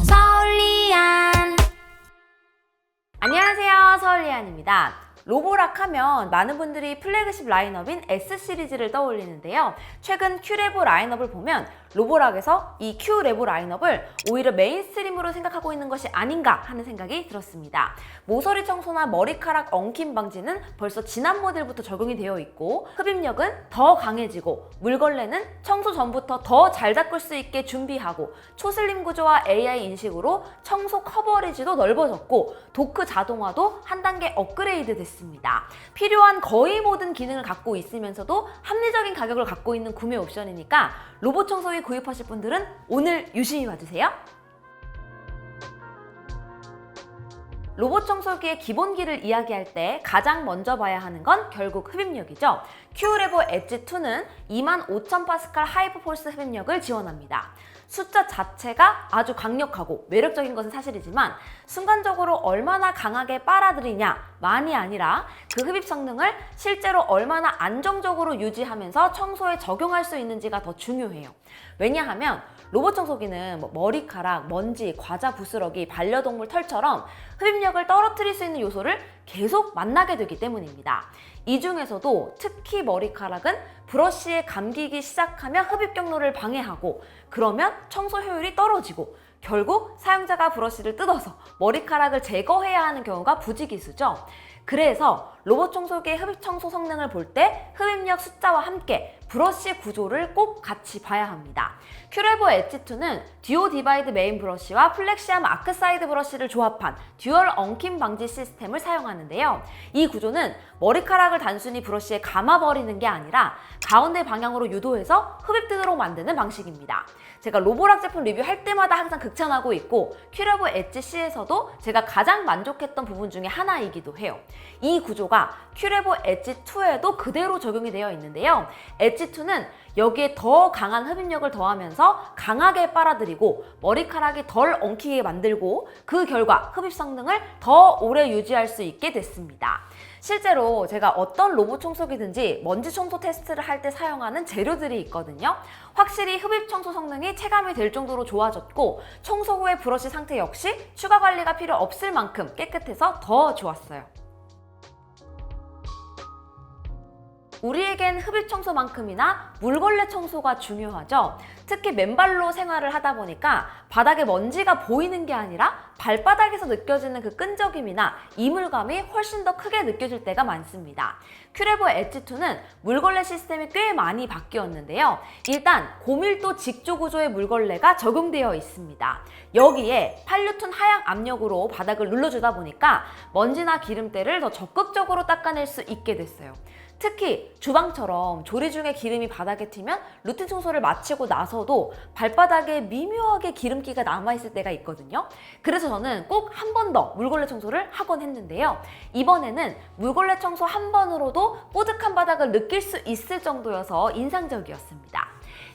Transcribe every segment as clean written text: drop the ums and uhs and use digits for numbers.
서울리안. 안녕하세요, 서울리안입니다. 로보락 하면 많은 분들이 플래그십 라인업인 S 시리즈를 떠올리는데요. 최근 큐레보 라인업을 보면 로보락에서 이 큐레보 라인업을 오히려 메인스트림으로 생각하고 있는 것이 아닌가 하는 생각이 들었습니다. 모서리 청소나 머리카락 엉킴 방지는 벌써 지난 모델부터 적용이 되어 있고, 흡입력은 더 강해지고, 물걸레는 청소 전부터 더 잘 닦을 수 있게 준비하고, 초슬림 구조와 AI 인식으로 청소 커버리지도 넓어졌고, 도크 자동화도 한 단계 업그레이드 됐습니다. 필요한 거의 모든 기능을 갖고 있으면서도 합리적인 가격을 갖고 있는 구매 옵션이니까 로봇 청소기 구입하실 분들은 오늘 유심히 봐주세요. 로봇 청소기의 기본기를 이야기할 때 가장 먼저 봐야 하는 건 결국 흡입력이죠. 큐레보 엣지2는 25,000파스칼 하이퍼 폴스 흡입력을 지원합니다. 숫자 자체가 아주 강력하고 매력적인 것은 사실이지만 순간적으로 얼마나 강하게 빨아들이냐만이 아니라 그 흡입 성능을 실제로 얼마나 안정적으로 유지하면서 청소에 적용할 수 있는지가 더 중요해요. 왜냐하면 로봇 청소기는 머리카락, 먼지, 과자 부스러기, 반려동물 털처럼 흡입력을 떨어뜨릴 수 있는 요소를 계속 만나게 되기 때문입니다. 이 중에서도 특히 머리카락은 브러쉬에 감기기 시작하면 흡입 경로를 방해하고, 그러면 청소 효율이 떨어지고 결국 사용자가 브러쉬를 뜯어서 머리카락을 제거해야 하는 경우가 부지기수죠. 그래서 로봇 청소기의 흡입 청소 성능을 볼 때 흡입력 숫자와 함께 브러쉬 구조를 꼭 같이 봐야 합니다. 큐레보 엣지2는 듀오 디바이드 메인 브러쉬와 플렉시암 아크 사이드 브러쉬를 조합한 듀얼 엉킴 방지 시스템을 사용하는데요. 이 구조는 머리카락을 단순히 브러쉬에 감아버리는 게 아니라 가운데 방향으로 유도해서 흡입되도록 만드는 방식입니다. 제가 로보락 제품 리뷰할 때마다 항상 극찬하고 있고, 큐레보 엣지-C에서도 제가 가장 만족했던 부분 중에 하나이기도 해요. 이 구조가 큐레보 엣지2에도 그대로 적용이 되어 있는데요. 엣지2는 여기에 더 강한 흡입력을 더하면서 강하게 빨아들이고 머리카락이 덜 엉키게 만들고, 그 결과 흡입 성능을 더 오래 유지할 수 있게 됐습니다. 실제로 제가 어떤 로봇 청소기든지 먼지 청소 테스트를 할 때 사용하는 재료들이 있거든요. 확실히 흡입 청소 성능이 체감이 될 정도로 좋아졌고, 청소 후의 브러쉬 상태 역시 추가 관리가 필요 없을 만큼 깨끗해서 더 좋았어요. 우리에겐 흡입 청소만큼이나 물걸레 청소가 중요하죠. 특히 맨발로 생활을 하다 보니까 바닥에 먼지가 보이는 게 아니라 발바닥에서 느껴지는 그 끈적임이나 이물감이 훨씬 더 크게 느껴질 때가 많습니다. 큐레보 엣지2는 물걸레 시스템이 꽤 많이 바뀌었는데요. 일단 고밀도 직조 구조의 물걸레가 적용되어 있습니다. 여기에 8뉴턴 하향 압력으로 바닥을 눌러주다 보니까 먼지나 기름때를 더 적극적으로 닦아낼 수 있게 됐어요. 특히 주방처럼 조리 중에 기름이 바닥에 튀면 루틴 청소를 마치고 나서도 발바닥에 미묘하게 기름기가 남아있을 때가 있거든요. 그래서 저는 꼭 한 번 더 물걸레 청소를 하곤 했는데요. 이번에는 물걸레 청소 한 번으로도 뽀득한 바닥을 느낄 수 있을 정도여서 인상적이었습니다.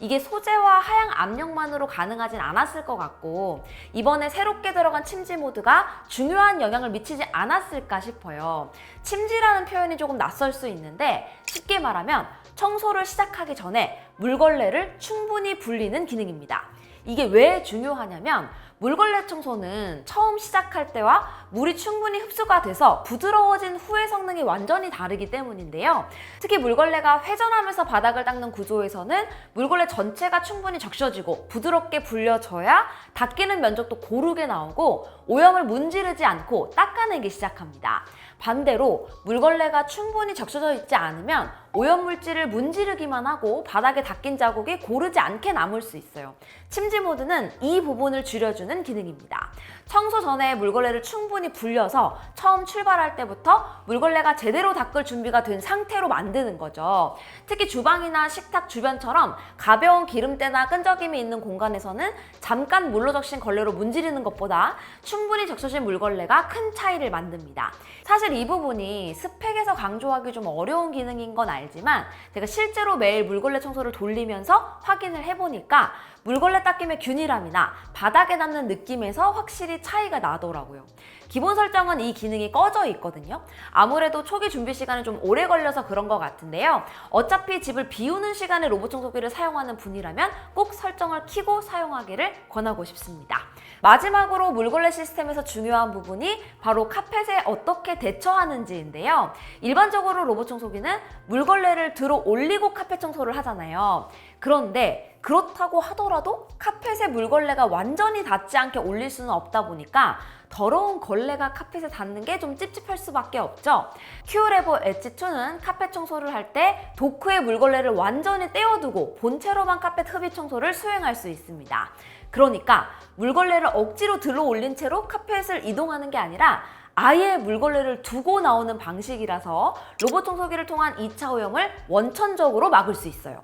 이게 소재와 하향 압력만으로 가능하진 않았을 것 같고, 이번에 새롭게 들어간 침지 모드가 중요한 영향을 미치지 않았을까 싶어요. 침지라는 표현이 조금 낯설 수 있는데, 쉽게 말하면 청소를 시작하기 전에 물걸레를 충분히 불리는 기능입니다. 이게 왜 중요하냐면, 물걸레 청소는 처음 시작할 때와 물이 충분히 흡수가 돼서 부드러워진 후의 성능이 완전히 다르기 때문인데요. 특히 물걸레가 회전하면서 바닥을 닦는 구조에서는 물걸레 전체가 충분히 적셔지고 부드럽게 불려져야 닦이는 면적도 고르게 나오고 오염을 문지르지 않고 닦아내기 시작합니다. 반대로 물걸레가 충분히 적셔져 있지 않으면 오염물질을 문지르기만 하고 바닥에 닦인 자국이 고르지 않게 남을 수 있어요. 침지 모드는 이 부분을 줄여주는 기능입니다. 청소 전에 물걸레를 충분히 불려서 처음 출발할 때부터 물걸레가 제대로 닦을 준비가 된 상태로 만드는 거죠. 특히 주방이나 식탁 주변처럼 가벼운 기름때나 끈적임이 있는 공간에서는 잠깐 물로 적신 걸레로 문지르는 것보다 충분히 적셔진 물걸레가 큰 차이를 만듭니다. 사실 사실 이 부분이 스펙에서 강조하기 좀 어려운 기능인 건 알지만 제가 실제로 매일 물걸레 청소를 돌리면서 확인을 해보니까 물걸레 닦임의 균일함이나 바닥에 남는 느낌에서 확실히 차이가 나더라고요. 기본 설정은 이 기능이 꺼져 있거든요. 아무래도 초기 준비 시간이 좀 오래 걸려서 그런 것 같은데요. 어차피 집을 비우는 시간에 로봇 청소기를 사용하는 분이라면 꼭 설정을 켜고 사용하기를 권하고 싶습니다. 마지막으로 물걸레 시스템에서 중요한 부분이 바로 카펫에 어떻게 대처하는지인데요. 일반적으로 로봇 청소기는 물걸레를 들어 올리고 카펫 청소를 하잖아요. 그런데 그렇다고 하더라도 카펫에 물걸레가 완전히 닿지 않게 올릴 수는 없다 보니까 더러운 걸레가 카펫에 닿는 게 좀 찝찝할 수밖에 없죠. 큐레보 엣지2는 카펫 청소를 할 때 도크에 물걸레를 완전히 떼어두고 본체로만 카펫 흡입 청소를 수행할 수 있습니다. 그러니까 물걸레를 억지로 들어 올린 채로 카펫을 이동하는 게 아니라 아예 물걸레를 두고 나오는 방식이라서 로봇 청소기를 통한 2차 오염을 원천적으로 막을 수 있어요.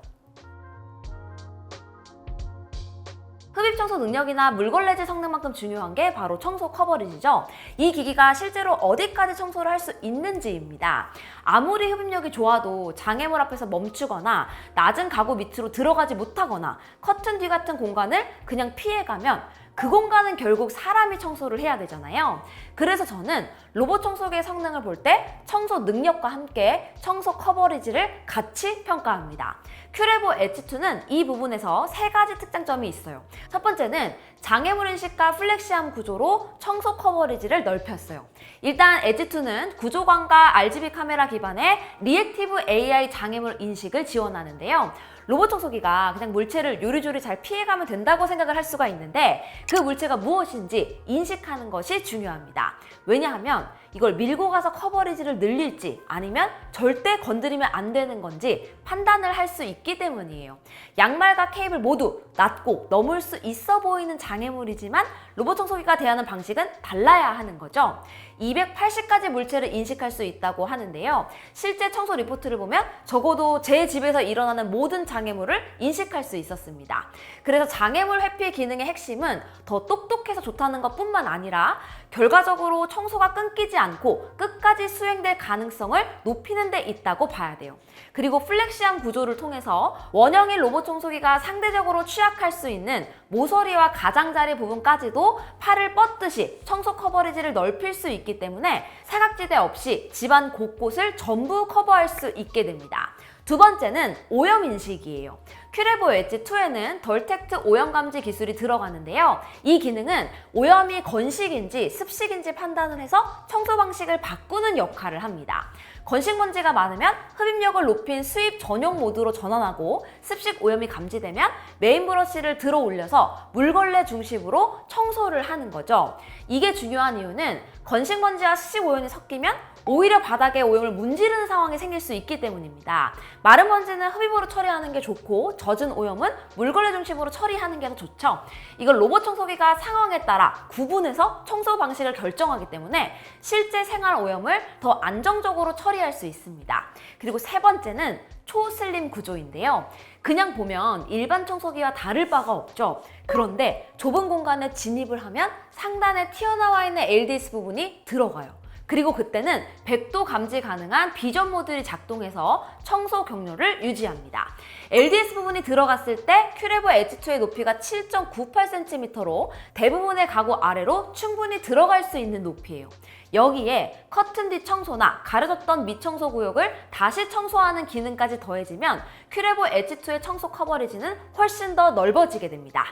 흡입 청소 능력이나 물걸레질 성능만큼 중요한 게 바로 청소 커버리지죠. 이 기기가 실제로 어디까지 청소를 할 수 있는지입니다. 아무리 흡입력이 좋아도 장애물 앞에서 멈추거나 낮은 가구 밑으로 들어가지 못하거나 커튼 뒤 같은 공간을 그냥 피해가면 그 공간은 결국 사람이 청소를 해야 되잖아요. 그래서 저는 로봇 청소기의 성능을 볼 때 청소 능력과 함께 청소 커버리지를 같이 평가합니다. 큐레보 엣지2는 이 부분에서 3가지 특장점이 있어요. 첫 번째는 장애물 인식과 플렉시함 구조로 청소 커버리지를 넓혔어요. 일단 엣지2는 구조관과 RGB 카메라 기반의 리액티브 AI 장애물 인식을 지원하는데요. 로봇 청소기가 그냥 물체를 요리조리 잘 피해가면 된다고 생각을 할 수가 있는데 그 물체가 무엇인지 인식하는 것이 중요합니다. 왜냐하면 이걸 밀고 가서 커버리지를 늘릴지 아니면 절대 건드리면 안 되는 건지 판단을 할 수 있기 때문이에요. 양말과 케이블 모두 낮고 넘을 수 있어 보이는 장애물이지만 로봇 청소기가 대하는 방식은 달라야 하는 거죠. 280가지 물체를 인식할 수 있다고 하는데요. 실제 청소 리포트를 보면 적어도 제 집에서 일어나는 모든 장애물을 인식할 수 있었습니다. 그래서 장애물 회피 기능의 핵심은 더 똑똑해서 좋다는 것뿐만 아니라 결과적으로 청소가 끊기지 않고 끝까지 수행될 가능성을 높이는 데 있다고 봐야 돼요. 그리고 플렉시함 구조를 통해서 원형의 로봇 청소기가 상대적으로 취약할 수 있는 모서리와 가장자리 부분까지도 팔을 뻗듯이 청소 커버리지를 넓힐 수 있기 때문에 사각지대 없이 집안 곳곳을 전부 커버할 수 있게 됩니다. 두 번째는 오염 인식이에요. 큐레보 엣지2에는 덜텍트 오염 감지 기술이 들어가는데요. 이 기능은 오염이 건식인지 습식인지 판단을 해서 청소 방식을 바꾸는 역할을 합니다. 건식 먼지가 많으면 흡입력을 높인 수입 전용 모드로 전환하고 습식 오염이 감지되면 메인 브러쉬를 들어 올려서 물걸레 중심으로 청소를 하는 거죠. 이게 중요한 이유는 건식 먼지와 습식 오염이 섞이면 오히려 바닥에 오염을 문지르는 상황이 생길 수 있기 때문입니다. 마른 먼지는 흡입으로 처리하는 게 좋고 젖은 오염은 물걸레 중심으로 처리하는 게 더 좋죠. 이걸 로봇 청소기가 상황에 따라 구분해서 청소 방식을 결정하기 때문에 실제 생활 오염을 더 안정적으로 처리할 수 있습니다. 그리고 세 번째는 초슬림 구조인데요. 그냥 보면 일반 청소기와 다를 바가 없죠. 그런데 좁은 공간에 진입을 하면 상단에 튀어나와 있는 LDS 부분이 들어가요. 그리고 그때는 100도 감지 가능한 비전 모듈이 작동해서 청소 경로를 유지합니다. LDS 부분이 들어갔을 때 큐레보 엣지2의 높이가 7.98cm로 대부분의 가구 아래로 충분히 들어갈 수 있는 높이예요. 여기에 커튼 뒤 청소나 가려졌던 미청소 구역을 다시 청소하는 기능까지 더해지면 큐레보 엣지2의 청소 커버리지는 훨씬 더 넓어지게 됩니다.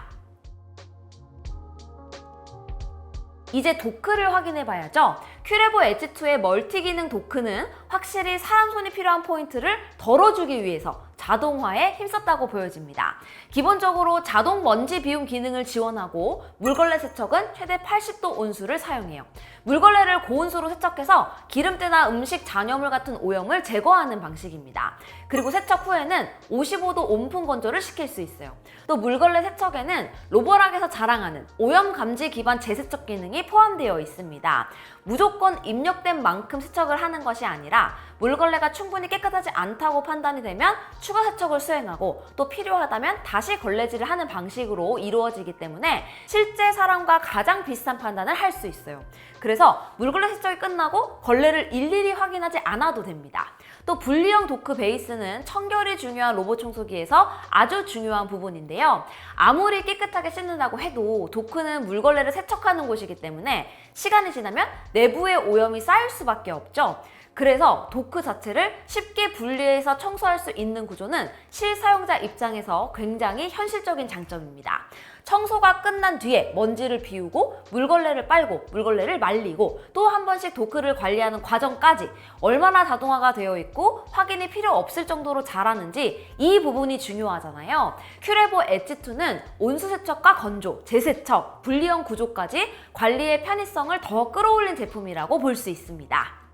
이제 도크를 확인해 봐야죠. 큐레보 엣지2의 멀티 기능 도크는 확실히 사람 손이 필요한 포인트를 덜어주기 위해서 자동화에 힘썼다고 보여집니다. 기본적으로 자동 먼지 비움 기능을 지원하고 물걸레 세척은 최대 80도 온수를 사용해요. 물걸레를 고온수로 세척해서 기름때나 음식 잔여물 같은 오염을 제거하는 방식입니다. 그리고 세척 후에는 55도 온풍 건조를 시킬 수 있어요. 또 물걸레 세척에는 로보락에서 자랑하는 오염 감지 기반 재세척 기능이 포함되어 있습니다. 무조건 입력된 만큼 세척을 하는 것이 아니라 물걸레가 충분히 깨끗하지 않다고 판단이 되면 추가 추가 세척을 수행하고 또 필요하다면 다시 걸레질을 하는 방식으로 이루어지기 때문에 실제 사람과 가장 비슷한 판단을 할 수 있어요. 그래서 물걸레 세척이 끝나고 걸레를 일일이 확인하지 않아도 됩니다. 또 분리형 도크 베이스는 청결이 중요한 로봇 청소기에서 아주 중요한 부분인데요. 아무리 깨끗하게 씻는다고 해도 도크는 물걸레를 세척하는 곳이기 때문에 시간이 지나면 내부에 오염이 쌓일 수밖에 없죠. 그래서 도크 자체를 쉽게 분리해서 청소할 수 있는 구조는 실사용자 입장에서 굉장히 현실적인 장점입니다. 청소가 끝난 뒤에 먼지를 비우고 물걸레를 빨고 물걸레를 말리고 또 한 번씩 도크를 관리하는 과정까지 얼마나 자동화가 되어 있고 확인이 필요 없을 정도로 잘하는지 이 부분이 중요하잖아요. 큐레보 엣지2는 온수 세척과 건조, 재세척, 분리형 구조까지 관리의 편의성을 더 끌어올린 제품이라고 볼 수 있습니다.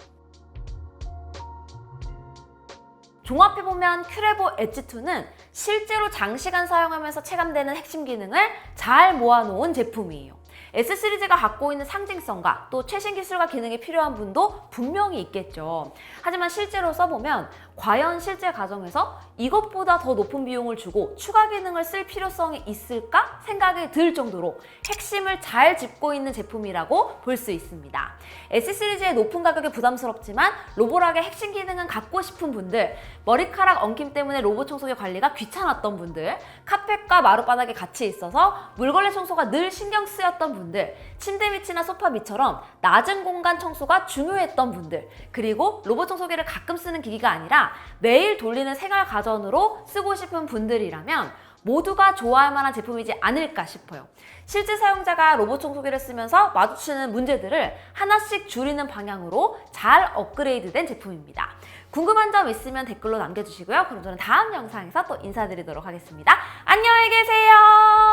종합해보면 큐레보 엣지2는 실제로 장시간 사용하면서 체감되는 핵심 기능을 잘 모아놓은 제품이에요. S 시리즈가 갖고 있는 상징성과 또 최신 기술과 기능이 필요한 분도 분명히 있겠죠. 하지만 실제로 써보면 과연 실제 가정에서 이것보다 더 높은 비용을 주고 추가 기능을 쓸 필요성이 있을까 생각이 들 정도로 핵심을 잘 짚고 있는 제품이라고 볼 수 있습니다. S 시리즈의 높은 가격이 부담스럽지만 로보락의 핵심 기능은 갖고 싶은 분들, 머리카락 엉킴 때문에 로봇 청소기 관리가 귀찮았던 분들, 카펫과 마룻바닥이 같이 있어서 물걸레 청소가 늘 신경 쓰였던 분들, 침대 밑이나 소파 밑처럼 낮은 공간 청소가 중요했던 분들, 그리고 로봇 청소기를 가끔 쓰는 기기가 아니라 매일 돌리는 생활 가전으로 쓰고 싶은 분들이라면 모두가 좋아할 만한 제품이지 않을까 싶어요. 실제 사용자가 로봇 청소기를 쓰면서 마주치는 문제들을 하나씩 줄이는 방향으로 잘 업그레이드된 제품입니다. 궁금한 점 있으면 댓글로 남겨주시고요. 그럼 저는 다음 영상에서 또 인사드리도록 하겠습니다. 안녕히 계세요.